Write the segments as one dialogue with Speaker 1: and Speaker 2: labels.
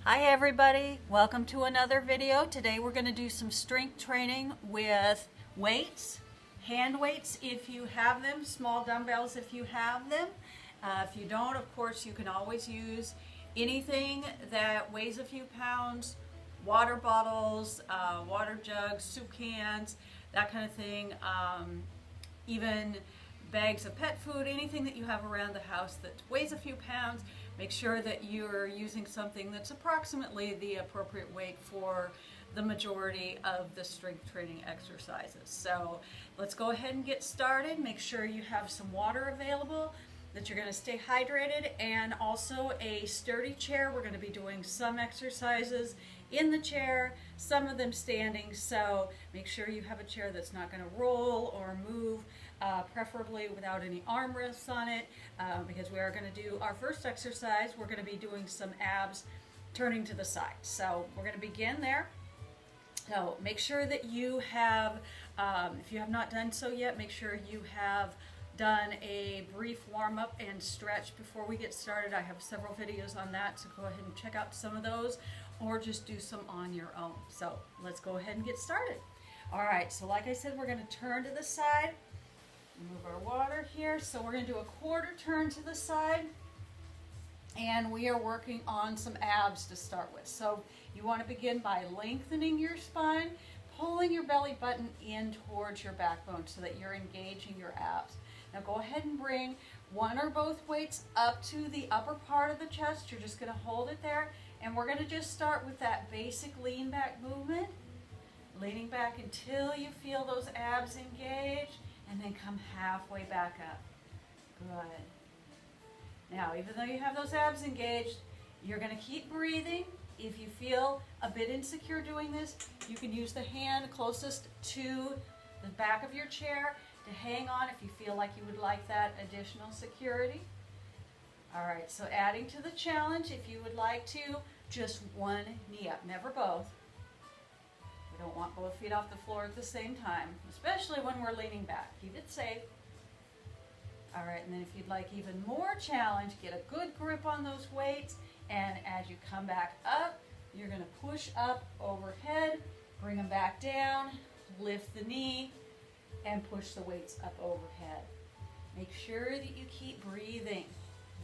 Speaker 1: Hi everybody, welcome to another video. Today we're going to do some strength training with weights, hand weights if you have them, small dumbbells if you have them. If you don't, of course, you can always use anything that weighs a few pounds, water bottles, water jugs, soup cans, that kind of thing, even bags of pet food, anything that you have around the house that weighs a few pounds. Make sure that you're using something that's approximately the appropriate weight for the majority of the strength training exercises. So let's go ahead and get started. Make sure you have some water available, that you're going to stay hydrated, and also a sturdy chair. We're going to be doing some exercises in the chair, some of them standing, so make sure you have a chair that's not going to roll or move, preferably without any armrests on it, because we are going to do our first exercise. We're going to be doing some abs turning to the side. So we're going to begin there. So make sure that you have, if you have not done so yet, make sure you have done a brief warm-up and stretch before we get started. I have several videos on that, so go ahead and check out some of those, or just do some on your own. So let's go ahead and get started. All right, so like I said, we're going to turn to the side. Move our water here. So we're going to do a quarter turn to the side, and we are working on some abs to start with. So you want to begin by lengthening your spine, pulling your belly button in towards your backbone so that you're engaging your abs. Now go ahead and bring one or both weights up to the upper part of the chest. You're just going to hold it there, and we're going to just start with that basic lean back movement, leaning back until you feel those abs engaged, and then come halfway back up. Good. Now, even though you have those abs engaged, you're going to keep breathing. If you feel a bit insecure doing this, you can use the hand closest to the back of your chair to hang on if you feel like you would like that additional security. All right, so adding to the challenge, if you would like to, just one knee up, never both. We don't want both feet off the floor at the same time, especially when we're leaning back. Keep it safe. All right, and then if you'd like even more challenge, get a good grip on those weights, and as you come back up, you're going to push up overhead, bring them back down, lift the knee, and push the weights up overhead. Make sure that you keep breathing.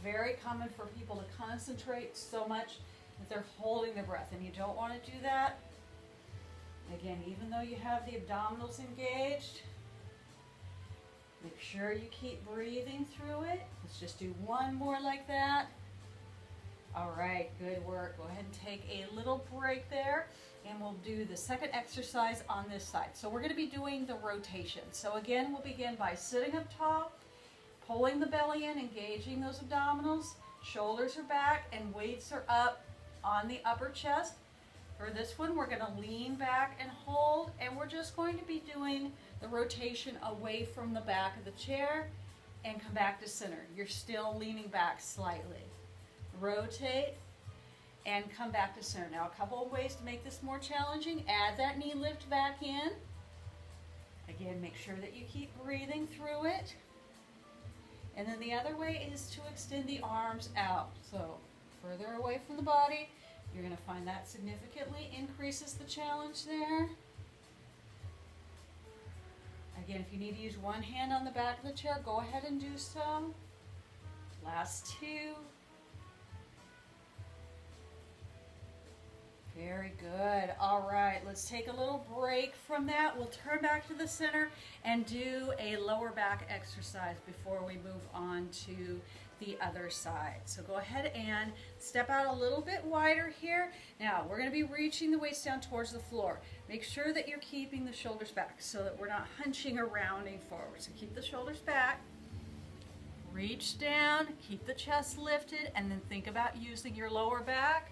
Speaker 1: Very common for people to concentrate so much that they're holding their breath, and you don't want to do that. Again, even though you have the abdominals engaged, make sure you keep breathing through it. Let's just do one more like that. All right, good work. Go ahead and take a little break there, and we'll do the second exercise on this side. So we're going to be doing the rotation. So again, we'll begin by sitting up tall, pulling the belly in, engaging those abdominals. Shoulders are back and weights are up on the upper chest. For this one, we're going to lean back and hold, and we're just going to be doing the rotation away from the back of the chair and come back to center. You're still leaning back slightly. Rotate and come back to center. Now, a couple of ways to make this more challenging. Add that knee lift back in. Again, make sure that you keep breathing through it. And then the other way is to extend the arms out. So further away from the body. You're going to find that significantly increases the challenge there. Again, if you need to use one hand on the back of the chair, go ahead and do so. Last two. Very good. All right, let's take a little break from that. We'll turn back to the center and do a lower back exercise before we move on to the other side. So go ahead and step out a little bit wider here. Now, we're going to be reaching the weights down towards the floor. Make sure that you're keeping the shoulders back so that we're not hunching or rounding forward. So keep the shoulders back. Reach down, keep the chest lifted, and then think about using your lower back.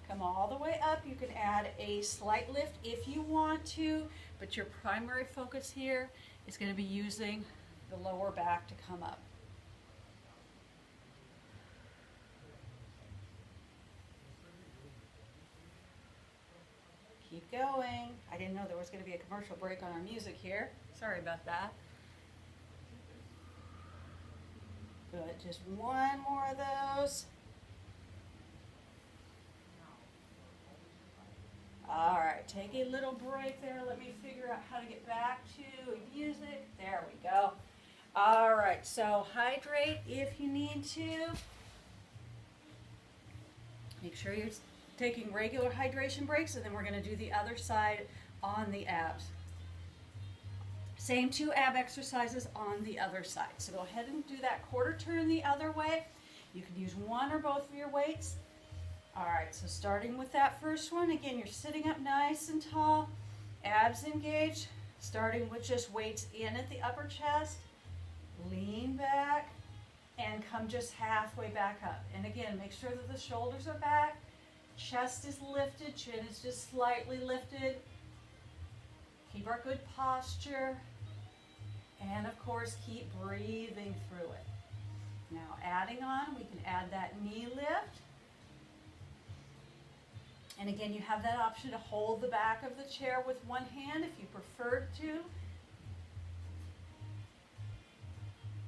Speaker 1: Come all the way up. You can add a slight lift if you want to, but your primary focus here is going to be using the lower back to come up. Keep going. I didn't know there was going to be a commercial break on our music here. Sorry about that. Good. Just one more of those. take a little break there. Let me figure out how to get back to music. There we go. All right, so hydrate if you need to. Make sure you're taking regular hydration breaks, and then we're going to do the other side on the abs. Same 2 ab exercises on the other side. So go ahead and do that quarter turn the other way. You can use one or both of your weights. All right, so starting with that first one, again, you're sitting up nice and tall, abs engaged, starting with just weights in at the upper chest, lean back, and come just halfway back up. And again, make sure that the shoulders are back, chest is lifted, chin is just slightly lifted. Keep our good posture, and of course, keep breathing through it. Now, adding on, we can add that knee lift. And again, you have that option to hold the back of the chair with one hand if you prefer to.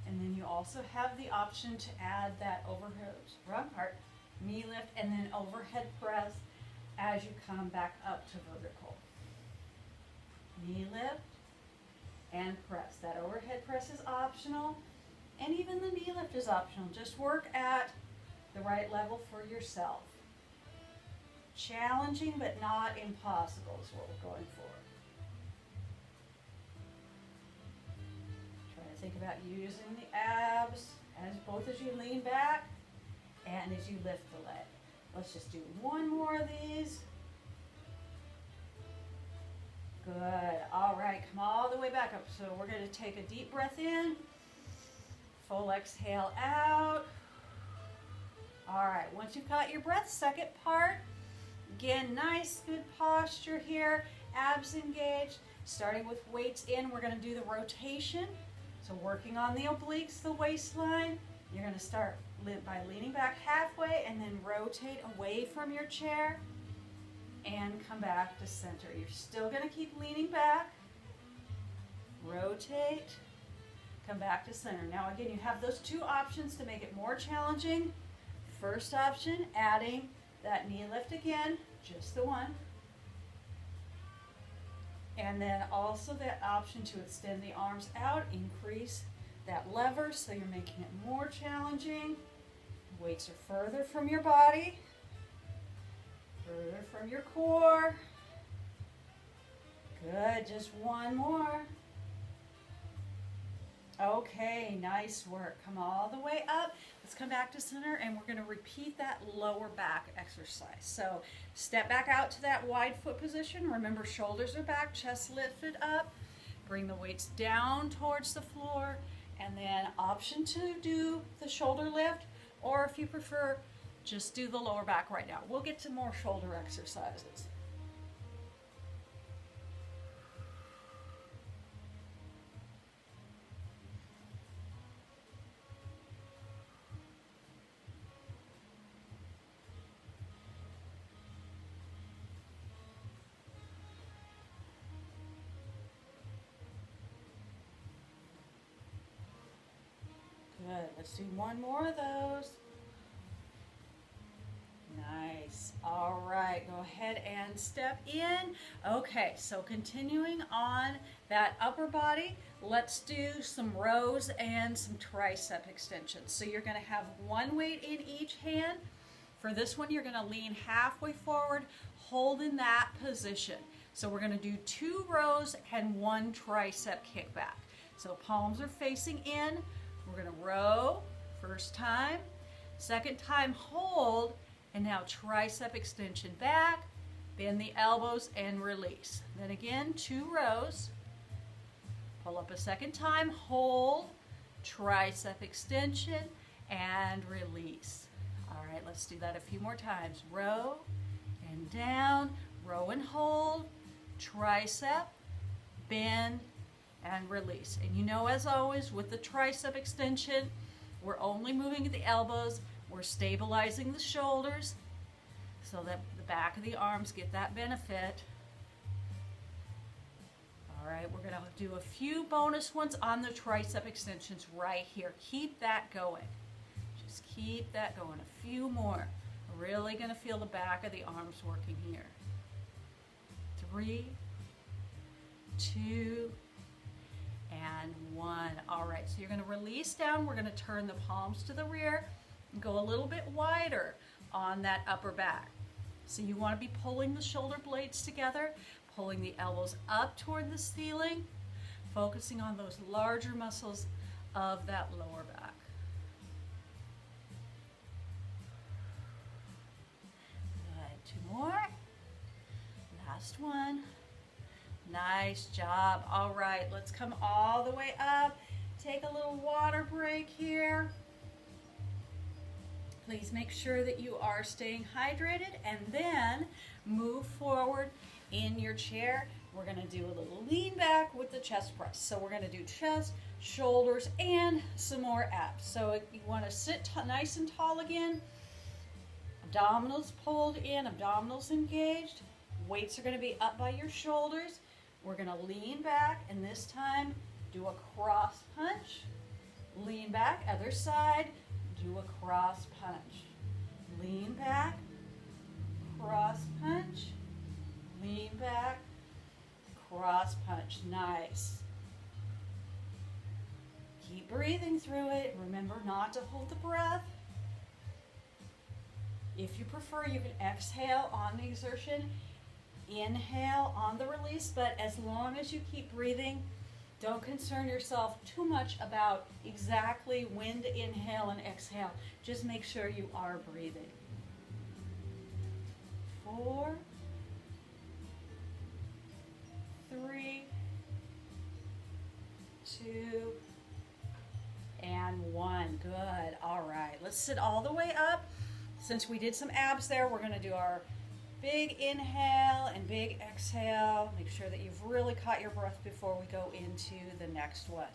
Speaker 1: And then you also have the option to add that knee lift and then overhead press as you come back up to vertical. Knee lift and press. That overhead press is optional, and even the knee lift is optional. Just work at the right level for yourself. Challenging but not impossible is what we're going for. Try to think about using the abs both as you lean back and as you lift the leg. Let's just do one more of these. Good. All right, come all the way back up. So we're going to take a deep breath in, full exhale out. All right, once you've got your breath, second part. Again, nice, good posture here, abs engaged. Starting with weights in, we're going to do the rotation. So working on the obliques, the waistline. You're going to start by leaning back halfway and then rotate away from your chair and come back to center. You're still going to keep leaning back, rotate, come back to center. Now again, you have those 2 options to make it more challenging. First option, adding that knee lift again, just the one. And then also that option to extend the arms out, increase that lever so you're making it more challenging. Weights are further from your body, further from your core. Good, just one more. Okay, nice work. Come all the way up. Let's come back to center, and we're going to repeat that lower back exercise. So step back out to that wide foot position. Remember, shoulders are back, chest lifted up. Bring the weights down towards the floor, and then option to do the shoulder lift, or if you prefer, just do the lower back right now. We'll get to more shoulder exercises. Good. Let's do one more of those. Nice. All right. Go ahead and step in. Okay. So continuing on that upper body, let's do some rows and some tricep extensions. So you're going to have one weight in each hand. For this one, you're going to lean halfway forward, hold in that position. So we're going to do 2 rows and 1 tricep kickback. So palms are facing in. We're going to row, first time, second time hold, and now tricep extension back, bend the elbows and release. Then again, 2 rows, pull up a second time, hold, tricep extension, and release. All right, let's do that a few more times. Row and down, row and hold, tricep, bend, and release. And you know, as always, with the tricep extension, we're only moving the elbows, we're stabilizing the shoulders so that the back of the arms get that benefit. All right, we're going to do a few bonus ones on the tricep extensions right here. Keep that going. Just keep that going. A few more. We're really going to feel the back of the arms working here. 3, 2, and 1. All right, so you're going to release down. We're going to turn the palms to the rear and go a little bit wider on that upper back. So you want to be pulling the shoulder blades together, pulling the elbows up toward the ceiling, focusing on those larger muscles of that lower back. Good. 2 more. Last one. Nice job. All right, let's come all the way up. Take a little water break here. Please make sure that you are staying hydrated, and then move forward in your chair. We're going to do a little lean back with the chest press. So we're going to do chest, shoulders, and some more abs. So you want to sit nice and tall again. Abdominals pulled in, abdominals engaged. Weights are going to be up by your shoulders. We're going to lean back, and this time do a cross punch. Lean back, other side, do a cross punch. Lean back, cross punch, lean back, cross punch. Nice. Keep breathing through it. Remember not to hold the breath. If you prefer, you can exhale on the exertion, inhale on the release, but as long as you keep breathing, don't concern yourself too much about exactly when to inhale and exhale. Just make sure you are breathing. 4, 3, 2, and 1. Good. All right. Let's sit all the way up. Since we did some abs there, we're going to do our big inhale and big exhale. Make sure that you've really caught your breath before we go into the next one.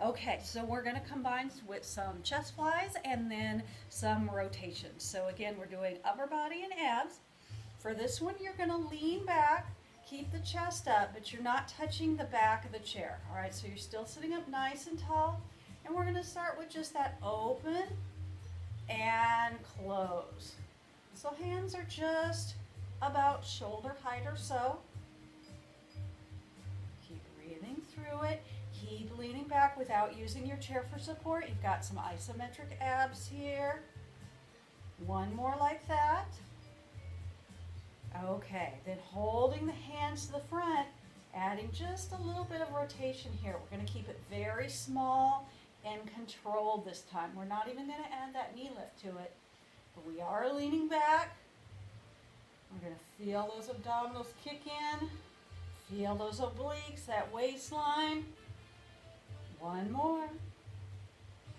Speaker 1: Okay, so we're going to combine with some chest flies and then some rotations. So again, we're doing upper body and abs. For this one, you're going to lean back, keep the chest up, but you're not touching the back of the chair. All right, so you're still sitting up nice and tall. And we're going to start with just that open and close. So hands are just about shoulder height or so. Keep breathing through it. Keep leaning back without using your chair for support. You've got some isometric abs here. One more like that. Okay, then holding the hands to the front, adding just a little bit of rotation here. We're going to keep it very small and controlled this time. We're not even going to add that knee lift to it, but we are leaning back. We're going to feel those abdominals kick in, feel those obliques, that waistline. One more.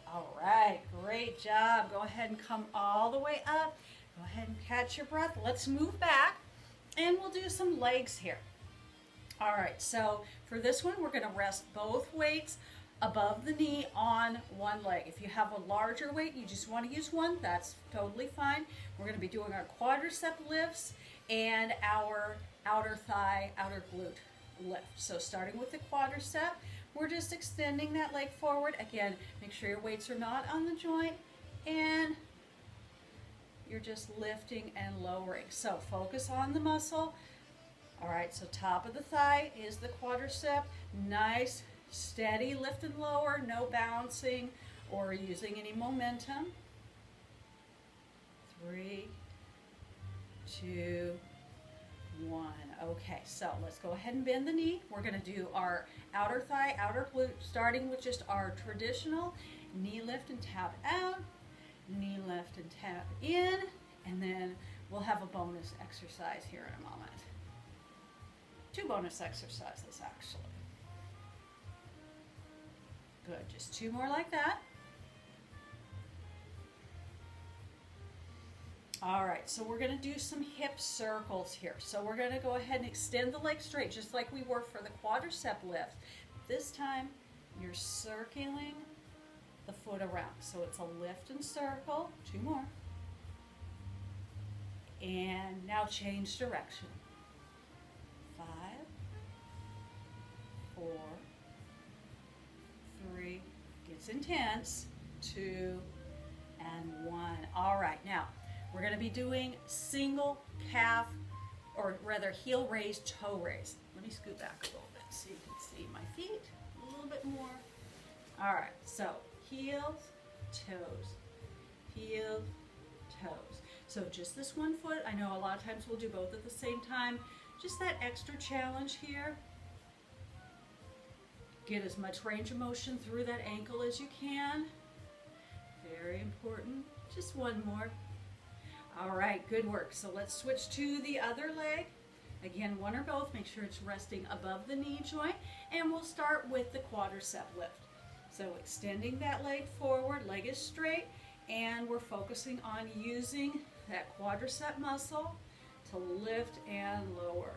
Speaker 1: All right, great job. Go ahead and come all the way up. Go ahead and catch your breath. Let's move back, and we'll do some legs here. All right, so for this one, we're going to rest both weights above the knee on one leg. If you have a larger weight, you just want to use one, that's totally fine. We're going to be doing our quadricep lifts and our outer thigh, outer glute lift. So starting with the quadricep, we're just extending that leg forward. Again, make sure your weights are not on the joint, and you're just lifting and lowering. So focus on the muscle. All right, so top of the thigh is the quadricep. Nice, steady lift and lower, no bouncing or using any momentum. 3, 2, 1. Okay, so let's go ahead and bend the knee. We're going to do our outer thigh, outer glute, starting with just our traditional knee lift and tap out, knee lift and tap in, and then we'll have a bonus exercise here in a moment. 2 bonus exercises, actually. Good, just 2 more like that. All right, so we're going to do some hip circles here. So we're going to go ahead and extend the leg straight, just like we were for the quadricep lift. This time, you're circling the foot around. So it's a lift and circle. 2 more. And now change direction. 5, 4, 3, gets intense, 2, and 1. All right, now we're going to be doing single calf or rather heel raise, toe raise. Let me scoot back a little bit so you can see my feet a little bit more. All right, so heels, toes, heel, toes. So just this one foot. I know a lot of times we'll do both at the same time. Just that extra challenge here. Get as much range of motion through that ankle as you can. Very important. Just one more. All right, good work. So let's switch to the other leg. Again, one or both. Make sure it's resting above the knee joint. And we'll start with the quadricep lift. So extending that leg forward, leg is straight, and we're focusing on using that quadricep muscle to lift and lower.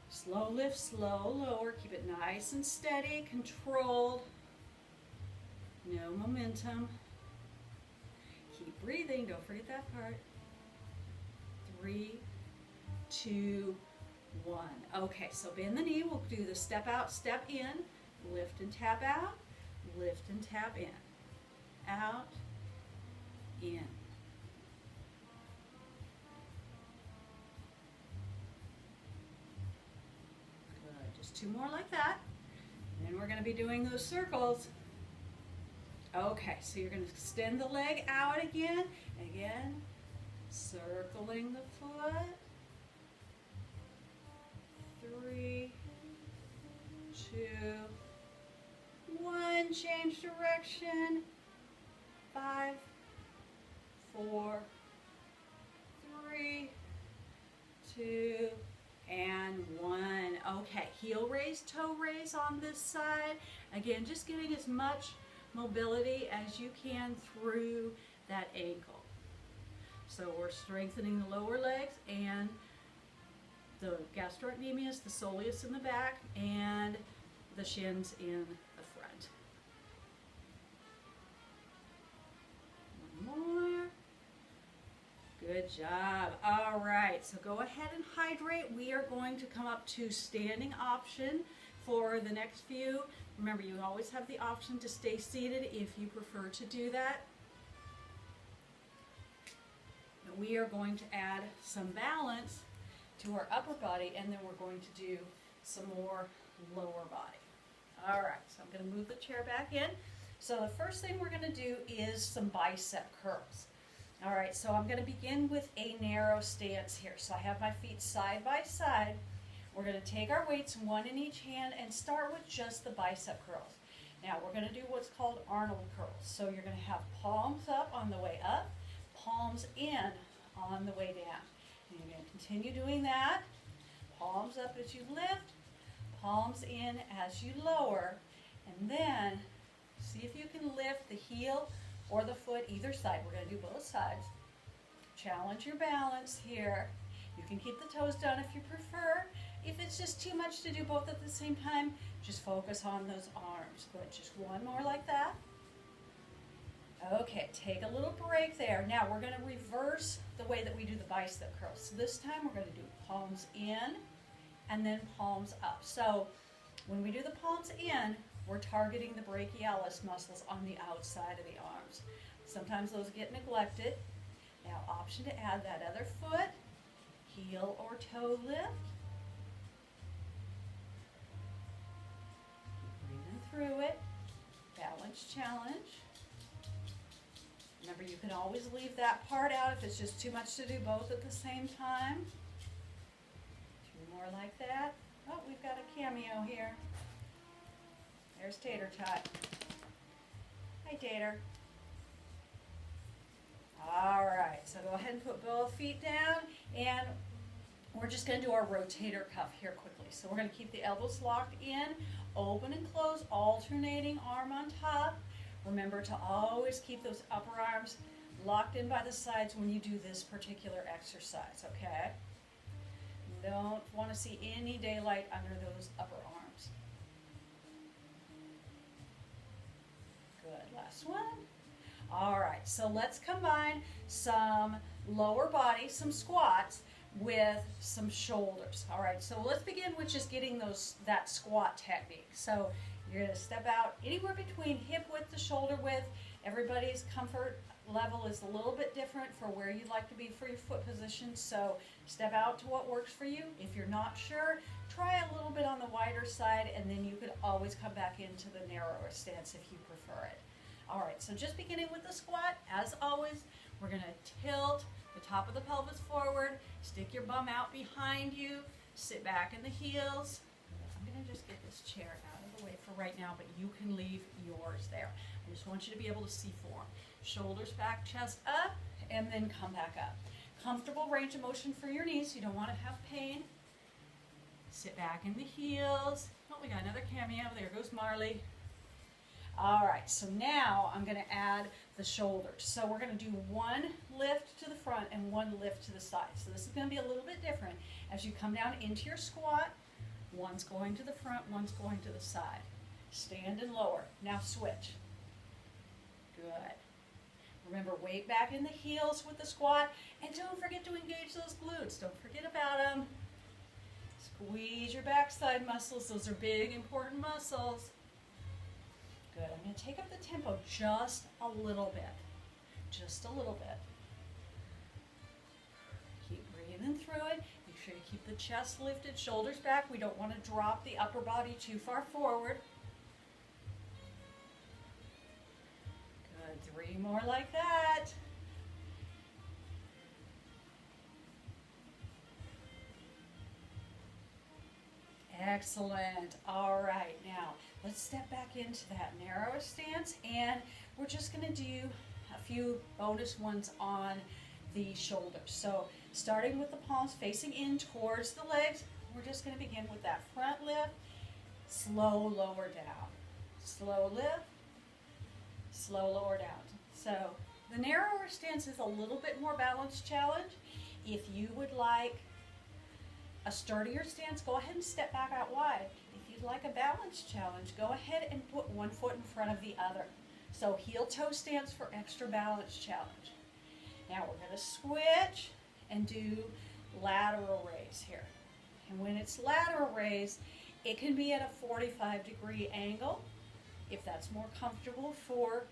Speaker 1: Slow lift, slow lower. Keep it nice and steady, controlled. No momentum. Keep breathing. Don't forget that part. 3, 2, 1. Okay, so bend the knee. We'll do the step out, step in. Lift and tap out. Lift and tap in. Out, in. Good. Just 2 more like that. And then we're going to be doing those circles. Okay, so you're going to extend the leg out again. Again, circling the foot. 3, 2, 1. Change direction. 5, 4, 3, 2, and 1. Okay, heel raise, toe raise on this side. Again, just getting as much mobility as you can through that ankle. So we're strengthening the lower legs and the gastrocnemius, the soleus in the back, and the shins in the front. One more. Good job. All right, so go ahead and hydrate. We are going to come up to standing option for the next few. Remember, you always have the option to stay seated if you prefer to do that. We are going to add some balance to our upper body, and then we're going to do some more lower body. All right, so I'm going to move the chair back in. So the first thing we're going to do is some bicep curls. All right, so I'm going to begin with a narrow stance here. So I have my feet side by side. We're going to take our weights, one in each hand, and start with just the bicep curls. Now we're going to do what's called Arnold curls. So you're going to have palms up on the way up, palms in on the way down. And you're going to continue doing that. Palms up as you lift, palms in as you lower, and then see if you can lift the heel or the foot either side. We're going to do both sides. Challenge your balance here. You can keep the toes down if you prefer. If it's just too much to do both at the same time, just focus on those arms. Good, just one more like that. Okay, take a little break there. Now we're going to reverse the way that we do the bicep curls. So this time we're going to do palms in and then palms up. So when we do the palms in, we're targeting the brachialis muscles on the outside of the arms. Sometimes those get neglected. Now, option to add that other foot, heel or toe lift. Breathing through it. Balance challenge. Remember, you can always leave that part out if it's just too much to do both at the same time. 2 more like that. Oh, we've got a cameo here. There's Tater Tot. Hi, Tater. All right, so go ahead and put both feet down, and we're just going to do our rotator cuff here quickly. So we're going to keep the elbows locked in, open and close, alternating arm on top. Remember to always keep those upper arms locked in by the sides when you do this particular exercise, okay? Don't want to see any daylight under those upper arms. Good, last one. All right, so let's combine some lower body, some squats, with some shoulders. All right, so let's begin with just getting that squat technique. So you're going to step out anywhere between hip width to shoulder width. Everybody's comfort level is a little bit different for where you'd like to be for your foot position, so step out to what works for you. If you're not sure, try a little bit on the wider side, and then you could always come back into the narrower stance if you prefer it. All right, so just beginning with the squat, as always, we're gonna tilt the top of the pelvis forward, stick your bum out behind you, sit back in the heels. I'm gonna just get this chair out of the way for right now, but you can leave yours there. I just want you to be able to see form. Shoulders back, chest up, and then come back up. Comfortable range of motion for your knees. You don't want to have pain. Sit back in the heels. Oh, we got another cameo. There goes Marley. All right, so now I'm going to add the shoulders. So we're going to do one lift to the front and one lift to the side. So this is going to be a little bit different. As you come down into your squat, one's going to the front, one's going to the side. Stand and lower. Now switch. Good. Remember, weight back in the heels with the squat, and don't forget to engage those glutes. Don't forget about them. Squeeze your backside muscles. Those are big, important muscles. Good. I'm going to take up the tempo just a little bit. Just a little bit. Keep breathing through it. Make sure you keep the chest lifted, shoulders back. We don't want to drop the upper body too far forward. Good. 3 more like that. Excellent. All right, now let's step back into that narrow stance, and we're just going to do a few bonus ones on the shoulders. So starting with the palms facing in towards the legs, we're just going to begin with that front lift, slow lower down, slow lift, slow lower down. So the narrower stance is a little bit more balanced challenge. If you would like a sturdier stance, go ahead and step back out wide. If you'd like a balance challenge, go ahead and put one foot in front of the other. So heel-toe stance for extra balance challenge. Now we're going to switch and do lateral raise here. And when it's lateral raise, it can be at a 45-degree angle if that's more comfortable for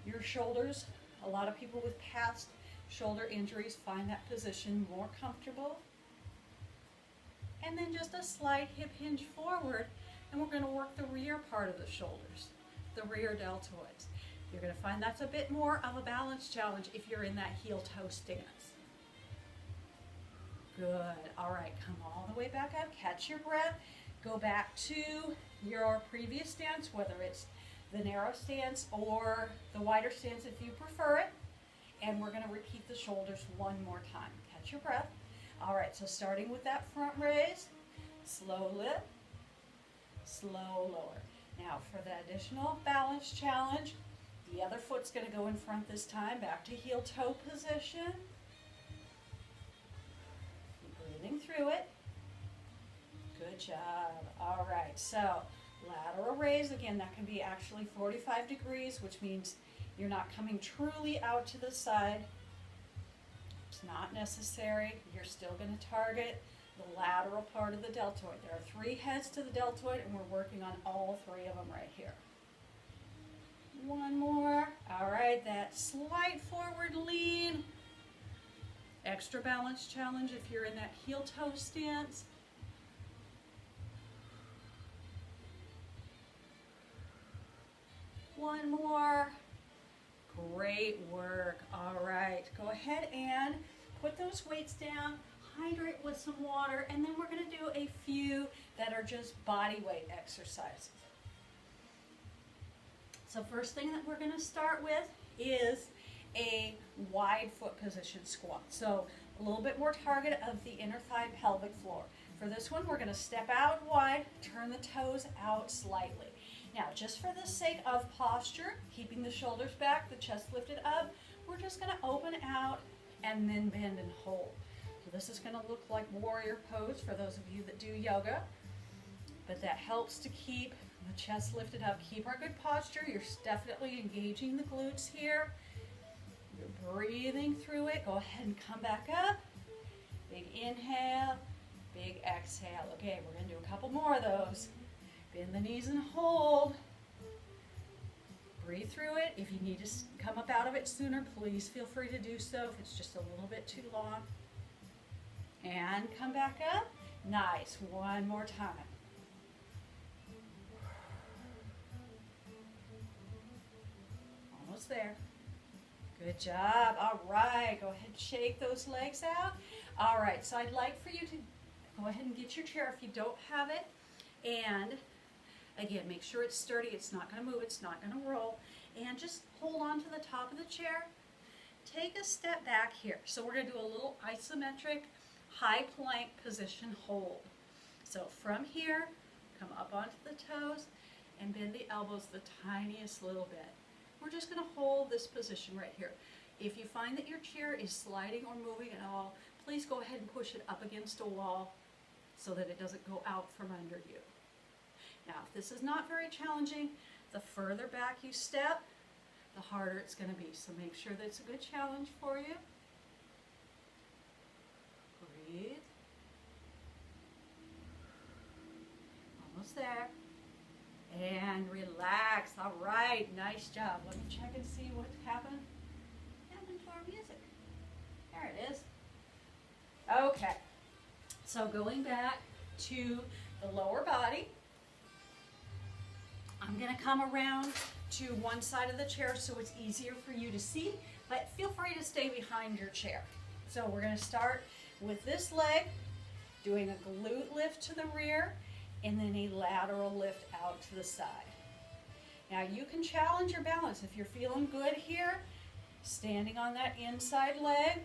Speaker 1: your shoulders. A lot of people with past shoulder injuries find that position more comfortable. And then just a slight hip hinge forward, and we're going to work the rear part of the shoulders, the rear deltoids. You're going to find that's a bit more of a balance challenge if you're in that heel-toe stance. Good. All right, come all the way back up, catch your breath, go back to your previous stance, whether it's the narrow stance or the wider stance if you prefer it, and we're going to repeat the shoulders one more time. Catch your breath. All right, so starting with that front raise, slow lift, slow lower. Now for the additional balance challenge, the other foot's going to go in front this time, back to heel-toe position. Keep breathing through it. Good job. All right, so lateral raise, again, that can be actually 45 degrees, which means you're not coming truly out to the side. It's not necessary. You're still going to target the lateral part of the deltoid. There are 3 heads to the deltoid, and we're working on all 3 of them right here. One more. All right, that slight forward lean. Extra balance challenge if you're in that heel-toe stance. One more. Great work. All right, go ahead and put those weights down, hydrate with some water, and then we're going to do a few that are just body weight exercises. So first thing that we're going to start with is a wide foot position squat. So a little bit more target of the inner thigh pelvic floor. For this one, we're going to step out wide, turn the toes out slightly. Now, just for the sake of posture, keeping the shoulders back, the chest lifted up, we're just going to open out and then bend and hold. So this is going to look like warrior pose for those of you that do yoga, but that helps to keep the chest lifted up. Keep our good posture. You're definitely engaging the glutes here. You're breathing through it. Go ahead and come back up. Big inhale, big exhale. Okay, we're going to do a couple more of those. Bend the knees and hold. Breathe through it. If you need to come up out of it sooner, please feel free to do so if it's just a little bit too long. And come back up. Nice. One more time. Almost there. Good job. All right. Go ahead and shake those legs out. All right. So I'd like for you to go ahead and get your chair if you don't have it. And again, make sure it's sturdy. It's not going to move. It's not going to roll. And just hold on to the top of the chair. Take a step back here. So we're going to do a little isometric high plank position hold. So from here, come up onto the toes and bend the elbows the tiniest little bit. We're just going to hold this position right here. If you find that your chair is sliding or moving at all, please go ahead and push it up against a wall so that it doesn't go out from under you. Now, if this is not very challenging, the further back you step, the harder it's going to be. So make sure that it's a good challenge for you. Breathe. Almost there. And relax. All right, nice job. Let me check and see what happened to our music. There it is. Okay, so going back to the lower body, I'm going to come around to one side of the chair so it's easier for you to see, but feel free to stay behind your chair. So we're going to start with this leg, doing a glute lift to the rear, and then a lateral lift out to the side. Now you can challenge your balance. If you're feeling good here, standing on that inside leg,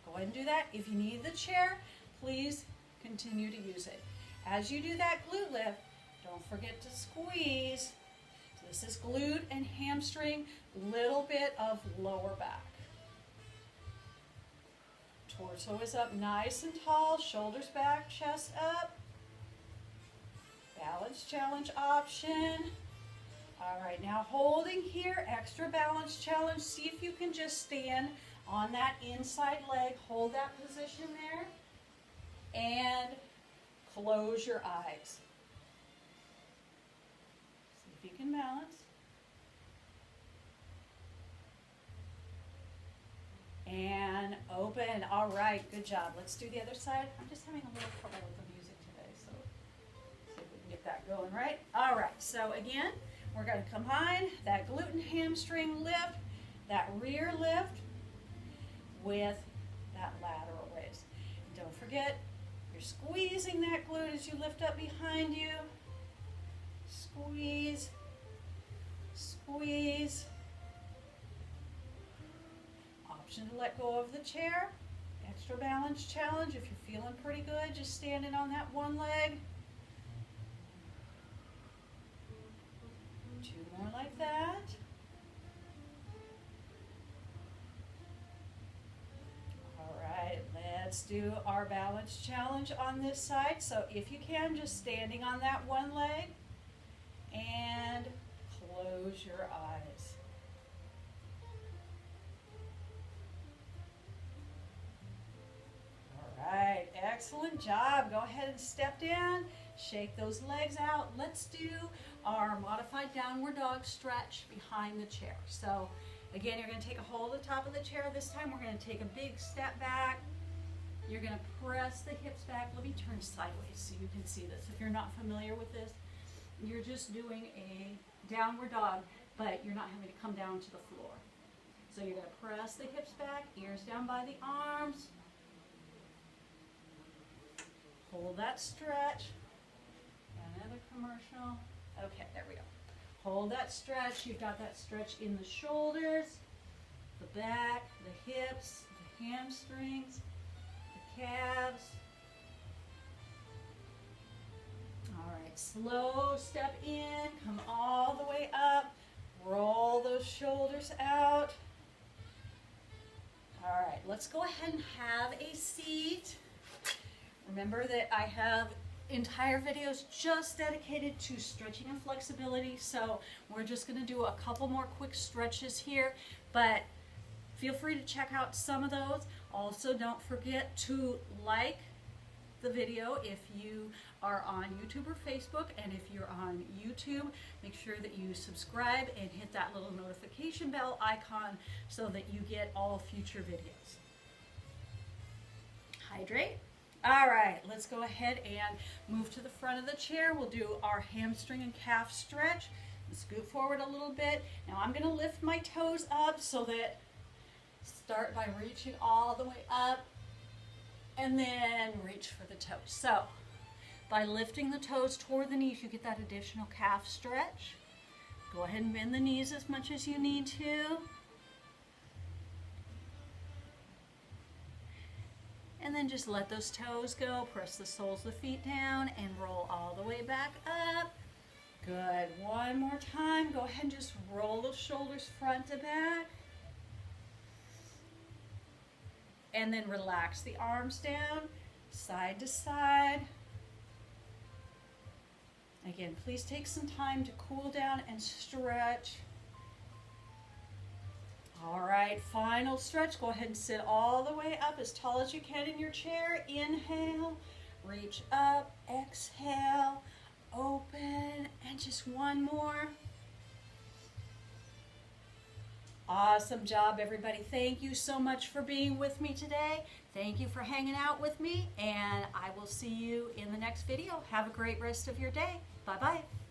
Speaker 1: go ahead and do that. If you need the chair, please continue to use it. As you do that glute lift, don't forget to squeeze. So this is glute and hamstring, little bit of lower back. Torso is up nice and tall, shoulders back, chest up. Balance challenge option. All right, now holding here, extra balance challenge. See if you can just stand on that inside leg. Hold that position there. And close your eyes. See if you can balance. And open. All right, good job. Let's do the other side. I'm just having a little trouble with the music today, so see if we can get that going right. All right, so again, we're going to combine that glute and hamstring lift, that rear lift, with that lateral raise. And don't forget, you're squeezing that glute as you lift up behind you. Squeeze, squeeze. Option to let go of the chair. Extra balance challenge. If you're feeling pretty good, just standing on that one leg. Two more like that. All right, let's do our balance challenge on this side. So if you can, just standing on that one leg and close your eyes. All right, excellent job. Go ahead and step down, shake those legs out. Let's do our modified downward dog stretch behind the chair. So again, you're going to take a hold of the top of the chair. This time we're going to take a big step back. You're going to press the hips back. Let me turn sideways so you can see this. If you're not familiar with this, you're just doing a downward dog, but you're not having to come down to the floor. So you're going to press the hips back, ears down by the arms. Hold that stretch. Another commercial. Okay, there we go. Hold that stretch. You've got that stretch in the shoulders, the back, the hips, the hamstrings, the calves. All right, slow step in, come all the way up, roll those shoulders out. All right, let's go ahead and have a seat. Remember that I have entire videos just dedicated to stretching and flexibility, so we're just going to do a couple more quick stretches here, but feel free to check out some of those. Also, don't forget to like, the video if you are on YouTube or Facebook, and if you're on YouTube, make sure that you subscribe and hit that little notification bell icon so that you get all future videos. Hydrate. All right, let's go ahead and move to the front of the chair. We'll do our hamstring and calf stretch. Scoot forward a little bit. Now I'm going to lift my toes up so that start by reaching all the way up and then reach for the toes. So by lifting the toes toward the knees, you get that additional calf stretch. Go ahead and bend the knees as much as you need to. And then just let those toes go. Press the soles of the feet down and roll all the way back up. Good. One more time. Go ahead and just roll those shoulders front to back. And then relax the arms down, side to side. Again, please take some time to cool down and stretch. All right, final stretch. Go ahead and sit all the way up as tall as you can in your chair. Inhale, reach up, exhale, open, and just one more. Awesome job, everybody. Thank you so much for being with me today. Thank you for hanging out with me, and I will see you in the next video. Have a great rest of your day. Bye-bye.